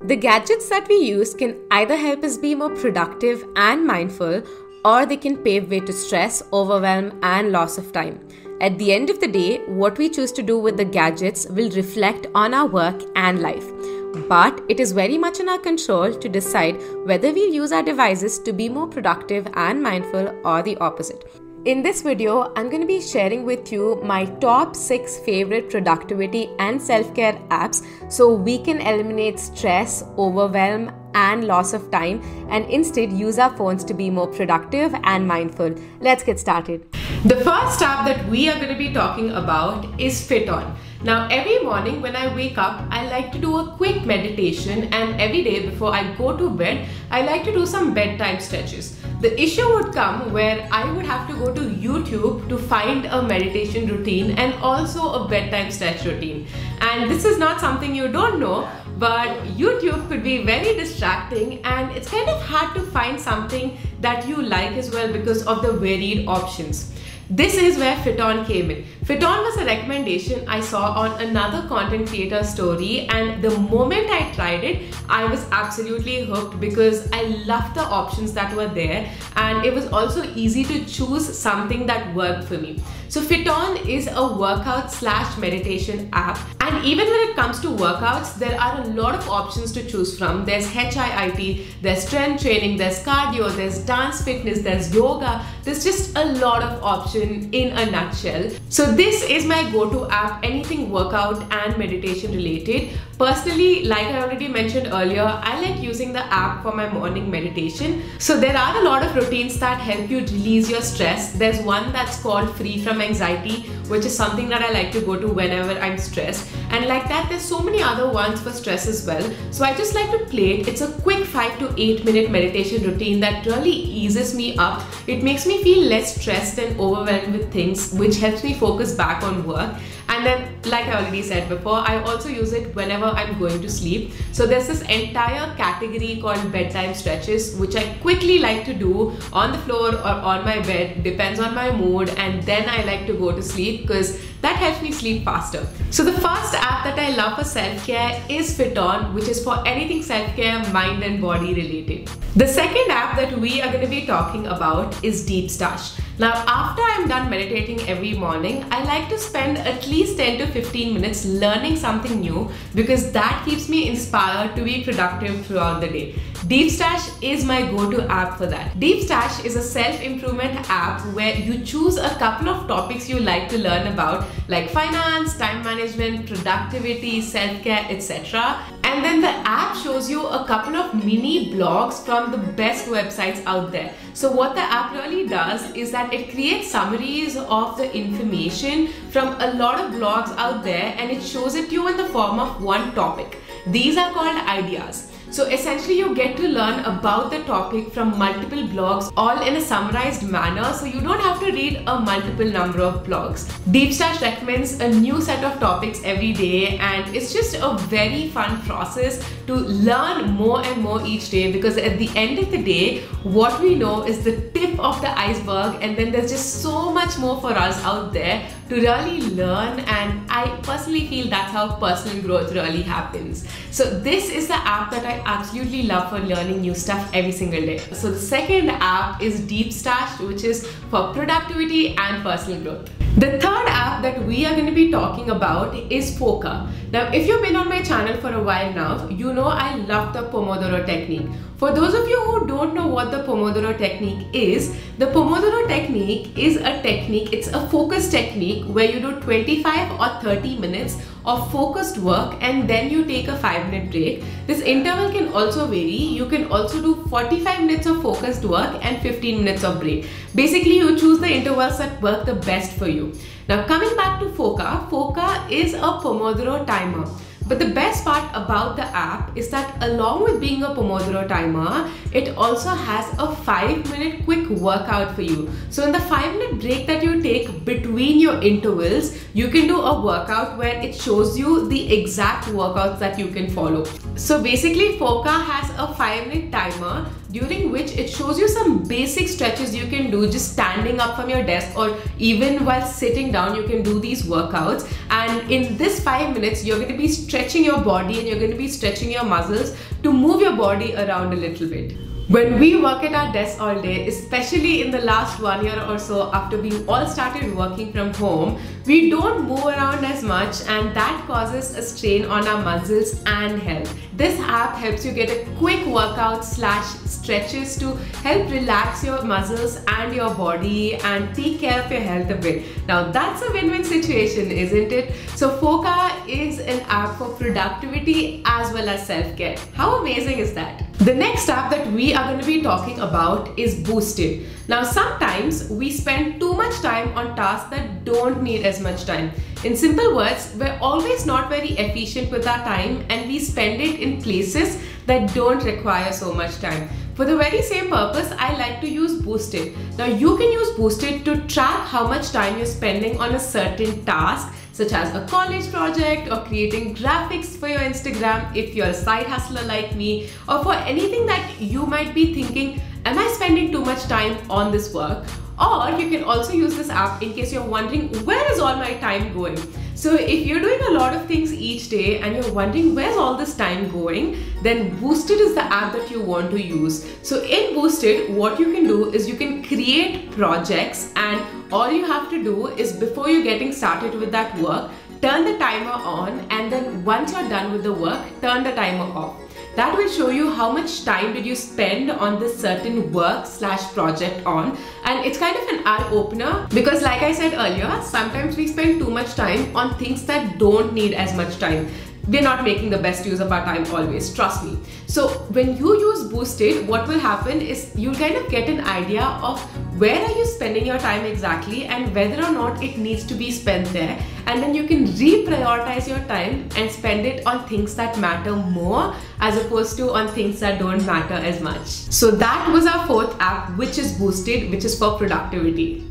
The gadgets that we use can either help us be more productive and mindful, or they can pave way to stress, overwhelm, and loss of time. At the end of the day, what we choose to do with the gadgets will reflect on our work and life. But it is very much in our control to decide whether we'll use our devices to be more productive and mindful or the opposite. In this video, I'm going to be sharing with you my top 6 favorite productivity and self-care apps so we can eliminate stress, overwhelm, and loss of time and instead use our phones to be more productive and mindful. Let's get started. The first app that we are going to be talking about is FitOn. Now, every morning when I wake up, I like to do a quick meditation, and every day before I go to bed, I like to do some bedtime stretches. The issue would come where I would have to go to YouTube to find a meditation routine and also a bedtime stretch routine. And this is not something you don't know, but YouTube could be very distracting and it's kind of hard to find something that you like as well because of the varied options. This is where FitOn came in. FitOn was a recommendation I saw on another content creator story, and the moment I tried it, I was absolutely hooked because I loved the options that were there, and it was also easy to choose something that worked for me. So FitOn is a workout/meditation app, and even when it comes to workouts, there are a lot of options to choose from. There's HIIT, there's strength training, there's cardio, there's dance fitness, there's yoga. There's just a lot of options in a nutshell. So this is my go-to app, anything workout and meditation related. Personally, like I already mentioned earlier, I like using the app for my morning meditation. So there are a lot of routines that help you release your stress. There's one that's called Free From Anxiety, which is something that I like to go to whenever I'm stressed. And like that, there's so many other ones for stress as well. So I just like to play it. It's a quick 5 to 8 minute meditation routine that really eases me up. It makes me feel less stressed and overwhelmed with things, which helps me focus back on work. And then, like I already said before, I also use it whenever I'm going to sleep. So there's this entire category called bedtime stretches, which I quickly like to do on the floor or on my bed, depends on my mood, and then I like to go to sleep because that helps me sleep faster. So the first app that I love for self-care is FitOn, which is for anything self-care, mind and body related. The second app that we are going to be talking about is DeepStash. Now, after I'm done meditating every morning, I like to spend at least 10 to 15 minutes learning something new because that keeps me inspired to be productive throughout the day. DeepStash is my go-to app for that. DeepStash is a self-improvement app where you choose a couple of topics you like to learn about, like finance, time management, productivity, self-care, etc. And then the app shows you a couple of mini blogs from the best websites out there. So what the app really does is that it creates summaries of the information from a lot of blogs out there, and it shows it to you in the form of one topic. These are called ideas. So essentially you get to learn about the topic from multiple blogs all in a summarized manner, so you don't have to read a multiple number of blogs. DeepStash recommends a new set of topics every day, and it's just a very fun process to learn more and more each day because at the end of the day, what we know is the tip of the iceberg, and then there's just so much more for us out there to really learn, and I personally feel that's how personal growth really happens. So this is the app that I absolutely love for learning new stuff every single day. So the second app is DeepStash, which is for productivity and personal growth. The third app that we are going to be talking about is Foca. Now, if you've been on my channel for a while now, you know I love the Pomodoro technique. For those of you who don't know what the Pomodoro technique is, the Pomodoro technique is a technique, it's a focus technique where you do 25 or 30 minutes of focused work and then you take a 5-minute break. This interval can also vary. You can also do 45 minutes of focused work and 15 minutes of break. Basically, you choose the intervals that work the best for you. Now, coming back to Foca, Foca is a Pomodoro timer. But the best part about the app is that along with being a Pomodoro timer, it also has a 5-minute quick workout for you. So in the 5-minute break that you take between your intervals, you can do a workout where it shows you the exact workouts that you can follow. So basically, Foca has a 5-minute timer during which it shows you some basic stretches you can do just standing up from your desk, or even while sitting down you can do these workouts. And in this 5 minutes you're going to be stretching your body and you're going to be stretching your muscles to move your body around a little bit. When we work at our desks all day, especially in the last 1 year or so after we all started working from home, we don't move around as much, and that causes a strain on our muscles and health. This app helps you get a quick workout / stretches to help relax your muscles and your body and take care of your health a bit. Now that's a win-win situation, isn't it? So Foca is an app for productivity as well as self-care. How amazing is that? The next app that we are going to be talking about is Boosted. Now sometimes we spend too much time on tasks that don't need as much time. In simple words, we're always not very efficient with our time and we spend it in places that don't require so much time. For the very same purpose, I like to use Boosted. Now you can use Boosted to track how much time you're spending on a certain task, such as a college project or creating graphics for your Instagram if you're a side hustler like me, or for anything that you might be thinking, am I spending too much time on this work? Or you can also use this app in case you're wondering, where is all my time going? So if you're doing a lot of things each day and you're wondering where's all this time going, then Boosted is the app that you want to use. So in Boosted, what you can do is you can create projects, and all you have to do is, before you're getting started with that work, turn the timer on, and then once you're done with the work, turn the timer off. That will show you how much time did you spend on this certain work / project on. And it's kind of an eye opener because, like I said earlier, sometimes we spend too much time on things that don't need as much time. We're not making the best use of our time always, trust me. So when you use Boosted, what will happen is you'll kind of get an idea of where are you spending your time exactly and whether or not it needs to be spent there. And then you can reprioritize your time and spend it on things that matter more as opposed to on things that don't matter as much. So that was our fourth app, which is Boosted, which is for productivity.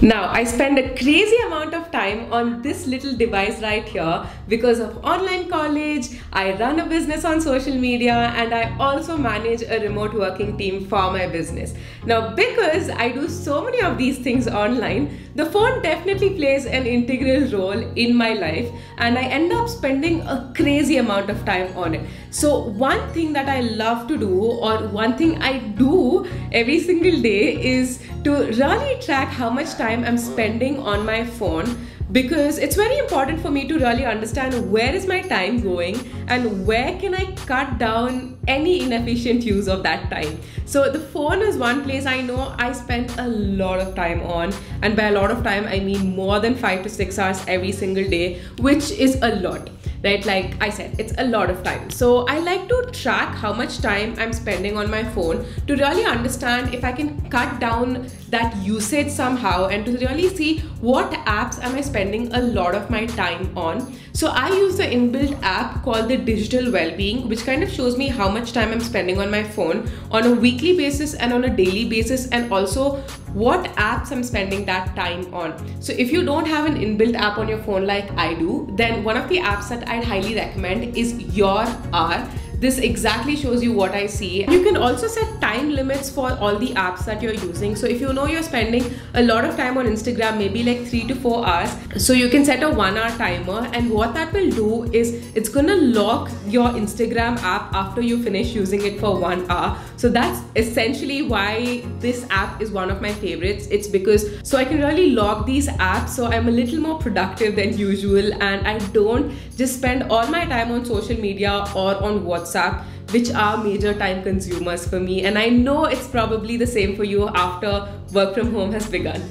Now, I spend a crazy amount of time on this little device right here because of online college. I run a business on social media and I also manage a remote working team for my business. Now, because I do so many of these things online, the phone definitely plays an integral role in my life and I end up spending a crazy amount of time on it. So one thing that I love to do, or one thing I do every single day, is to really track how much time I'm spending on my phone, because it's very important for me to really understand where is my time going and where can I cut down any inefficient use of that time. So the phone is one place I know I spend a lot of time on, and by a lot of time I mean more than 5 to 6 hours every single day, which is a lot. Right, like I said, it's a lot of time. So I like to track how much time I'm spending on my phone to really understand if I can cut down that usage somehow and to really see what apps am I spending a lot of my time on. So I use the inbuilt app called the Digital Wellbeing, which kind of shows me how much time I'm spending on my phone on a weekly basis and on a daily basis, and also what apps I'm spending that time on. So if you don't have an inbuilt app on your phone like I do, then one of the apps that I'd highly recommend is Your Hour. This exactly shows you what I see. You can also set time limits for all the apps that you're using. So if you know you're spending a lot of time on Instagram, maybe like 3 to 4 hours, so you can set a 1 hour timer, and what that will do is it's gonna lock your Instagram app after you finish using it for 1 hour. So that's essentially why this app is one of my favorites. It's because so I can really log these apps so I'm a little more productive than usual, and I don't just spend all my time on social media or on WhatsApp, which are major time consumers for me. And I know it's probably the same for you after work from home has begun.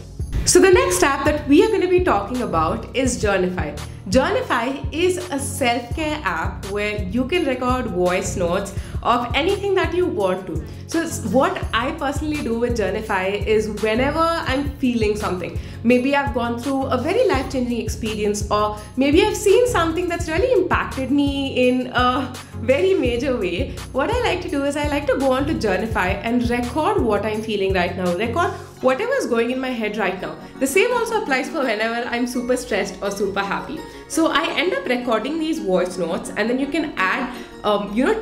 So the next app that we are going to be talking about is Journify. Journify is a self-care app where you can record voice notes of anything that you want to. So what I personally do with Journify is whenever I'm feeling something, maybe I've gone through a very life-changing experience, or maybe I've seen something that's really impacted me in a very major way, what I like to do is I like to go on to Journify and record what I'm feeling right now, record whatever is going in my head right now. The same also applies for whenever I'm super stressed or super happy. So I end up recording these voice notes, and then you can add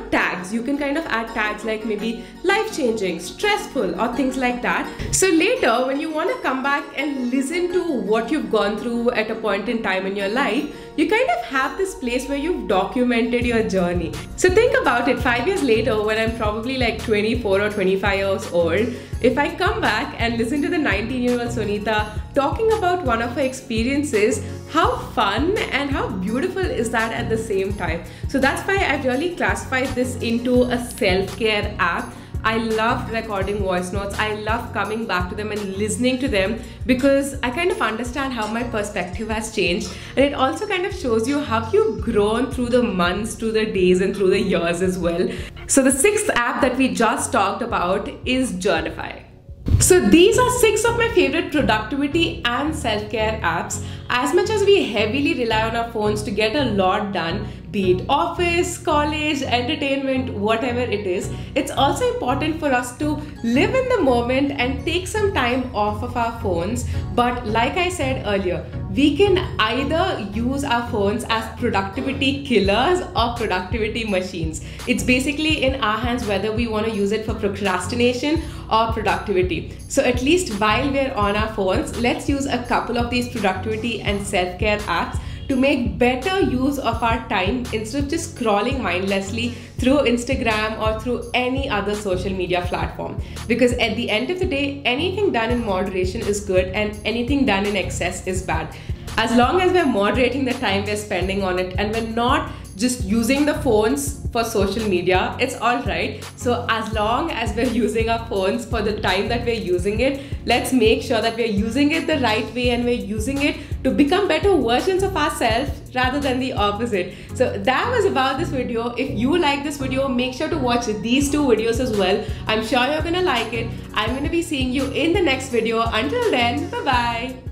tags. You can kind of add tags like maybe life-changing, stressful, or things like that. So later when you want to come back and listen to what you've gone through at a point in time in your life, you kind of have this place where you've documented your journey. So think about it, 5 years later, when I'm probably like 24 or 25 years old, if I come back and listen to the 19-year-old Sunita talking about one of her experiences, how fun and how beautiful is that at the same time? So that's why I've really classified this into a self-care app. I love recording voice notes. I love coming back to them and listening to them because I kind of understand how my perspective has changed, and it also kind of shows you how you've grown through the months, through the days, and through the years as well. So the sixth app that we just talked about is Journify. So these are 6 of my favorite productivity and self-care apps. As much as we heavily rely on our phones to get a lot done, be it office, college, entertainment, whatever it is, it's also important for us to live in the moment and take some time off of our phones. But like I said earlier, we can either use our phones as productivity killers or productivity machines. It's basically in our hands whether we want to use it for procrastination or productivity. So at least while we're on our phones, let's use a couple of these productivity and self-care apps to make better use of our time instead of just scrolling mindlessly through Instagram or through any other social media platform. Because at the end of the day, anything done in moderation is good and anything done in excess is bad. As long as we're moderating the time we're spending on it and we're not just using the phones for social media, it's all right. So as long as we're using our phones for the time that we're using it, let's make sure that we're using it the right way and we're using it to become better versions of ourselves rather than the opposite. So that was about this video. If you like this video, make sure to watch these 2 videos as well. I'm sure you're gonna like it. I'm gonna be seeing you in the next video. Until then, bye-bye.